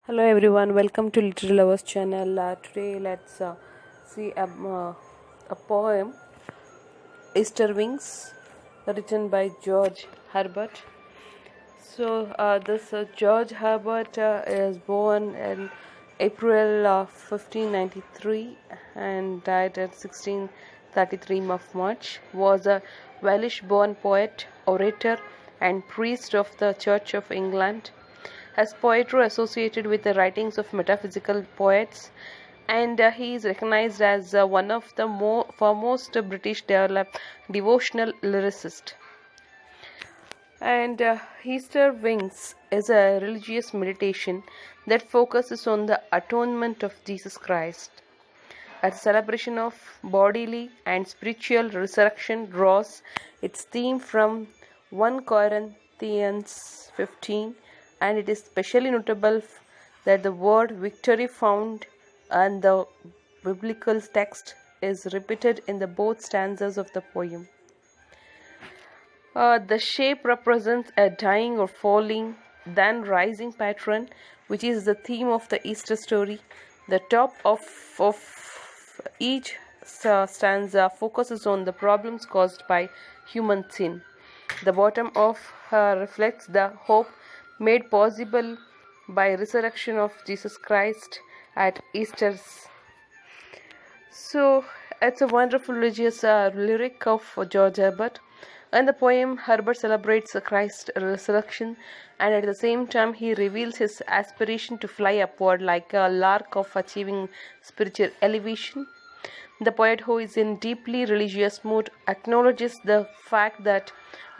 Hello everyone, welcome to Literature Lovers channel. Today let's see a poem, Easter Wings, written by George Herbert. This George Herbert is born in April 1593 and died at 1633 of March. Was a Welsh-born poet, orator, and priest of the Church of England. Has poetry associated with the writings of metaphysical poets, and he is recognized as one of the foremost British devotional lyricists. And Easter Wings is a religious meditation that focuses on the atonement of Jesus Christ. A celebration of bodily and spiritual resurrection draws its theme from 1 Corinthians 15, and it is especially notable that the word victory found in the biblical text is repeated in the both stanzas of the poem. The shape represents a dying or falling, then rising pattern, which is the theme of the Easter story. The top of each stanza focuses on the problems caused by human sin. The bottom of reflects the hope made possible by resurrection of Jesus Christ at Easter. So it's a wonderful religious lyric of George Herbert. In the poem, Herbert celebrates Christ's resurrection, and at the same time he reveals his aspiration to fly upward like a lark of achieving spiritual elevation. The poet, who is in deeply religious mood, acknowledges the fact that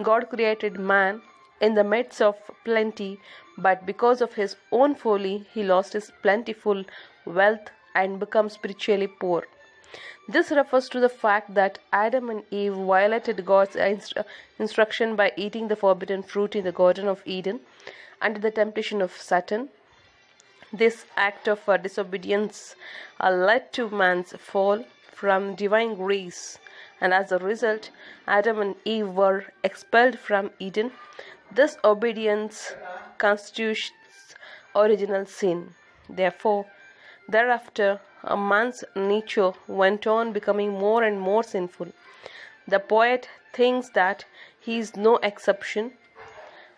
God created man in the midst of plenty, but because of his own folly, he lost his plentiful wealth and became spiritually poor. This refers to the fact that Adam and Eve violated God's instruction by eating the forbidden fruit in the Garden of Eden under the temptation of Satan. This act of disobedience led to man's fall from divine grace, and as a result, Adam and Eve were expelled from Eden. This obedience constitutes original sin. Therefore, thereafter, a man's nature went on becoming more and more sinful. The poet thinks that he is no exception.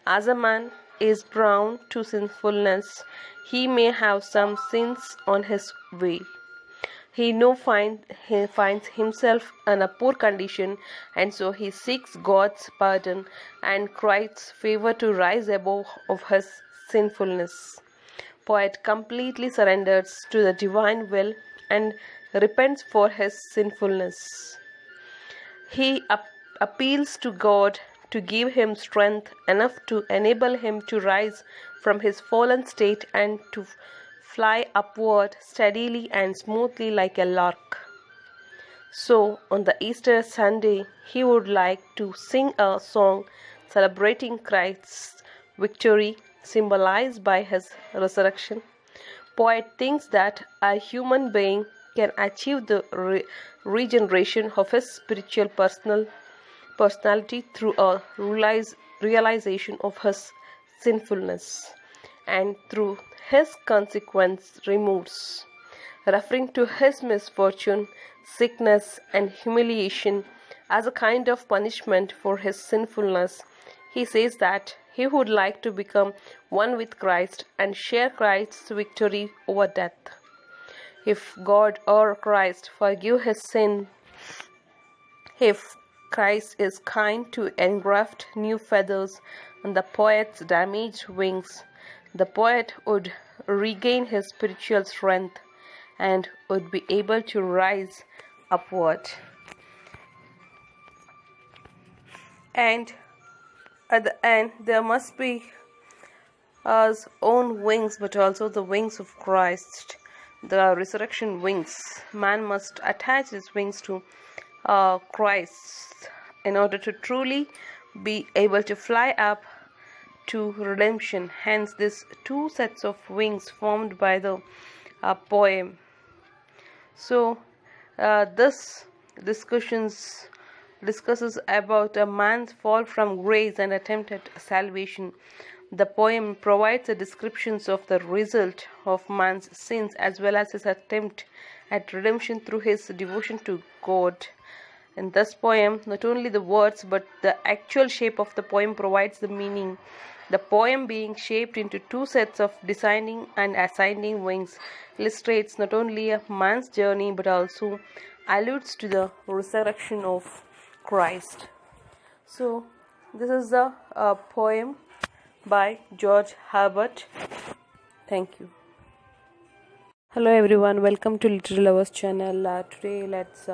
As a man is prone to sinfulness, he may have some sins on his way. He finds himself in a poor condition, and so he seeks God's pardon and cries favor to rise above of his sinfulness. Poet completely surrenders to the divine will and repents for his sinfulness. He appeals to God to give him strength enough to enable him to rise from his fallen state and to fly upward steadily and smoothly like a lark. So, on the Easter Sunday, he would like to sing a song celebrating Christ's victory, symbolized by his resurrection. Poet thinks that a human being can achieve the regeneration of his spiritual personality through a realization of his sinfulness and through his consequence removes. Referring to his misfortune, sickness, and humiliation as a kind of punishment for his sinfulness, he says that he would like to become one with Christ and share Christ's victory over death. If God or Christ forgive his sin, if Christ is kind to engraft new feathers on the poet's damaged wings, the poet would regain his spiritual strength and would be able to rise upward. And at the end, there must be his own wings, but also the wings of Christ, the resurrection wings. Man must attach his wings to Christ in order to truly be able to fly up to redemption. Hence, these two sets of wings formed by the poem. So, this discusses about a man's fall from grace and attempt at salvation. The poem provides a descriptions of the result of man's sins as well as his attempt at redemption through his devotion to God. In this poem, not only the words but the actual shape of the poem provides the meaning. The poem being shaped into two sets of designing and assigning wings illustrates not only a man's journey but also alludes to the resurrection of Christ. So, this is the poem by George Herbert. Thank you. Hello everyone, welcome to Literature Lovers channel. Today let's